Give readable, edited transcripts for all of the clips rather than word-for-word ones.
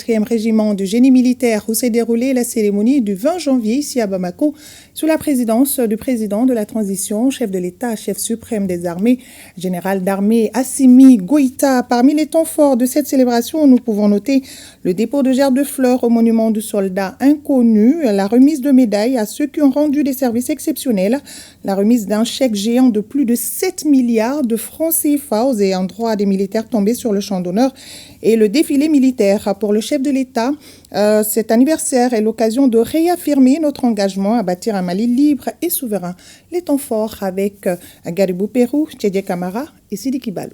4e régiment du génie militaire où s'est déroulée la cérémonie du 20 janvier ici à Bamako sous la présidence du président de la transition, chef de l'État, chef suprême des armées, général d'armée Assimi Goïta. Parmi les temps forts de cette célébration, nous pouvons noter le dépôt de gerbes de fleurs au monument du soldat inconnu, la remise de médailles à ceux qui ont rendu des services exceptionnels, la remise d'un chèque géant de plus de 7 milliards de francs CFA aux ayants droit des militaires tombés sur le champ d'honneur et le défilé militaire pour le chef de l'État. Cet anniversaire est l'occasion de réaffirmer notre engagement à bâtir un Mali libre et souverain. Les temps forts avec Garibou Pérou, Tchédje Camara et Sidi Kibalo.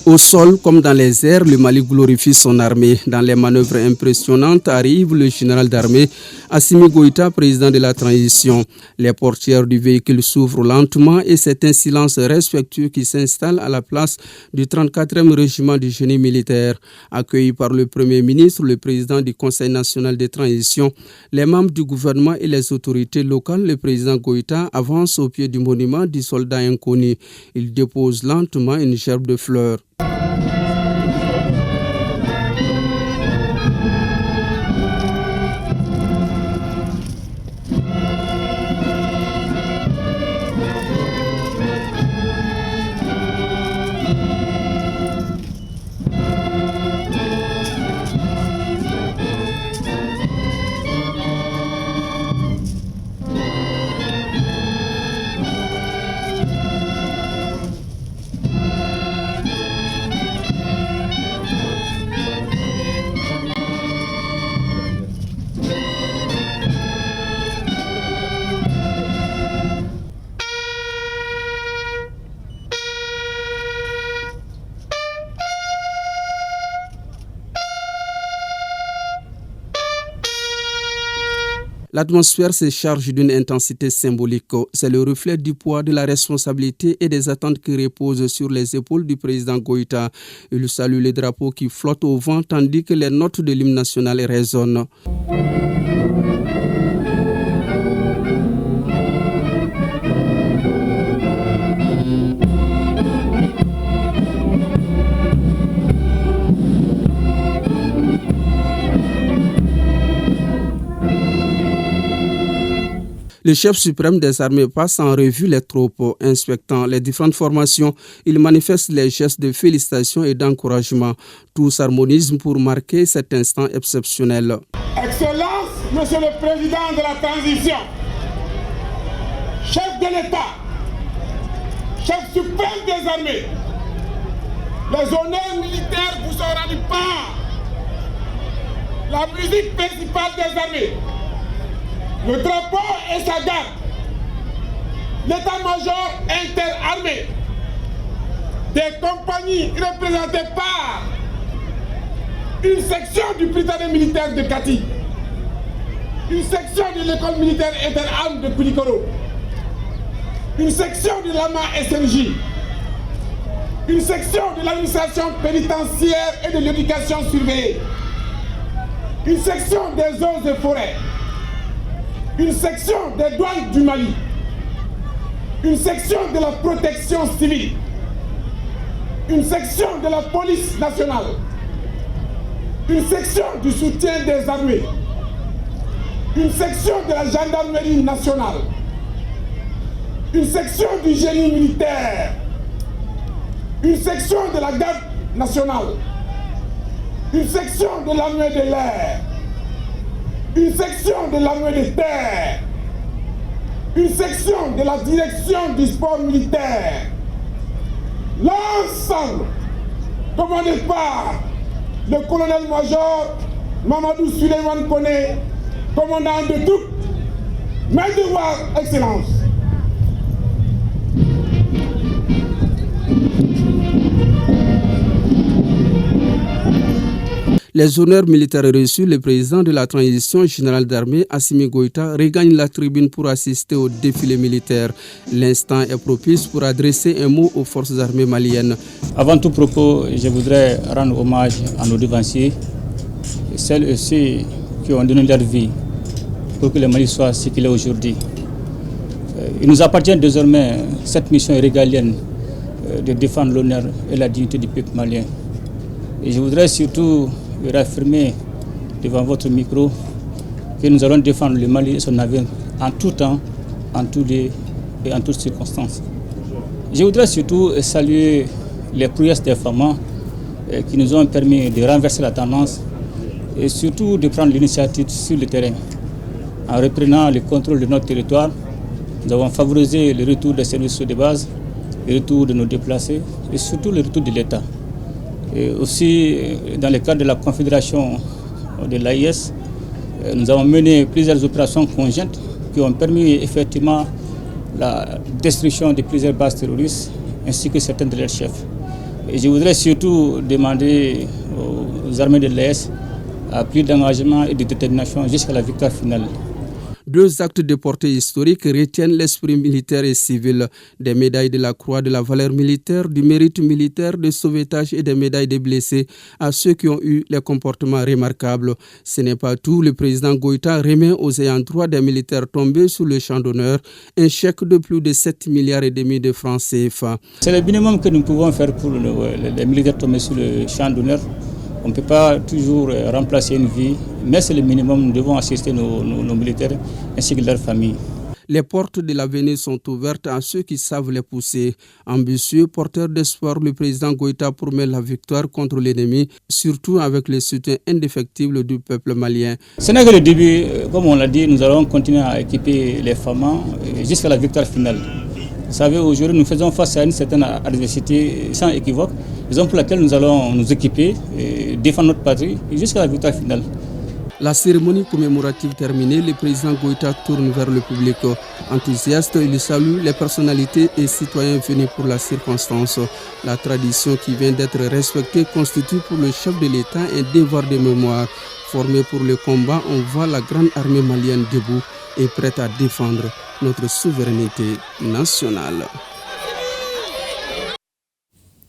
Au sol comme dans les airs, le Mali glorifie son armée. Dans les manœuvres impressionnantes arrive le général d'armée Assimi Goïta, président de la transition. Les portières du véhicule s'ouvrent lentement et c'est un silence respectueux qui s'installe à la place du 34e régiment du génie militaire. Accueilli par le Premier ministre, le président du Conseil national de transition, les membres du gouvernement et les autorités locales, le président Goïta avance au pied du monument du soldat inconnu. Il dépose lentement une gerbe de fleurs. L'atmosphère se charge d'une intensité symbolique. C'est le reflet du poids de la responsabilité et des attentes qui reposent sur les épaules du président Goïta. Il salue les drapeaux qui flottent au vent tandis que les notes de l'hymne national résonnent. Le chef suprême des armées passe en revue les troupes, inspectant les différentes formations. Il manifeste les gestes de félicitations et d'encouragement. Tout s'harmonise pour marquer cet instant exceptionnel. Excellence, Monsieur le Président de la transition, chef de l'État, chef suprême des armées, les honneurs militaires vous sont rendus par la musique principale des armées, le drapeau et sa garde, l'état-major interarmé, des compagnies représentées par une section du Britannique militaire de Kati, une section de l'école militaire interarmes de Koulikoro, une section de l'AMA SNJ, une section de l'administration pénitentiaire et de l'éducation surveillée, une section des eaux et forêts, une section des douanes du Mali, une section de la protection civile, une section de la police nationale, une section du soutien des armées, une section de la gendarmerie nationale, une section du génie militaire, une section de la garde nationale, une section de l'armée de l'air, une section de l'armée de terre, une section de la direction du sport militaire. L'ensemble, commandé par le colonel-major Mamadou Suleiman Koné, commandant de tout, mes devoirs, Excellence. Les honneurs militaires reçus, le président de la transition, général d'armée Assimi Goïta, regagne la tribune pour assister au défilé militaire. L'instant est propice pour adresser un mot aux forces armées maliennes. Avant tout propos, je voudrais rendre hommage à nos devanciers, celles et ceux qui ont donné leur vie pour que le Mali soit ce qu'il est aujourd'hui. Il nous appartient désormais cette mission régalienne de défendre l'honneur et la dignité du peuple malien. Et je voudrais surtout réaffirmer devant votre micro que nous allons défendre le Mali et son avenir en tout temps, en tout lieu et en toutes circonstances. Je voudrais surtout saluer les prouesses des femmes qui nous ont permis de renverser la tendance et surtout de prendre l'initiative sur le terrain. En reprenant le contrôle de notre territoire, nous avons favorisé le retour des services de base, le retour de nos déplacés et surtout le retour de l'État. Et aussi, dans le cadre de la Confédération de l'AIS, nous avons mené plusieurs opérations conjointes qui ont permis effectivement la destruction de plusieurs bases terroristes ainsi que certains de leurs chefs. Et je voudrais surtout demander aux armées de l'AIS à plus d'engagement et de détermination jusqu'à la victoire finale. 2 actes de portée historique retiennent l'esprit militaire et civil. Des médailles de la Croix de la valeur militaire, du mérite militaire, de sauvetage et des médailles des blessés à ceux qui ont eu les comportements remarquables. Ce n'est pas tout. Le président Goïta remet aux ayants droit des militaires tombés sous le champ d'honneur un chèque de plus de 7,5 milliards de francs CFA. C'est le minimum que nous pouvons faire pour les militaires tombés sous le champ d'honneur. On ne peut pas toujours remplacer une vie, mais c'est le minimum. Nous devons assister nos militaires ainsi que leurs familles. Les portes de l'avenir sont ouvertes à ceux qui savent les pousser. Ambitieux, porteur d'espoir, le président Goïta promet la victoire contre l'ennemi, surtout avec le soutien indéfectible du peuple malien. Ce n'est que le début. Comme on l'a dit, nous allons continuer à équiper les femmes jusqu'à la victoire finale. Vous savez, aujourd'hui, nous faisons face à une certaine adversité sans équivoque, raison pour laquelle nous allons nous équiper, et défendre notre patrie jusqu'à la victoire finale. La cérémonie commémorative terminée, le président Goïta tourne vers le public. Enthousiaste, il salue les personnalités et citoyens venus pour la circonstance. La tradition qui vient d'être respectée constitue pour le chef de l'État un devoir de mémoire. Formé pour le combat, on voit la grande armée malienne debout et prête à défendre notre souveraineté nationale.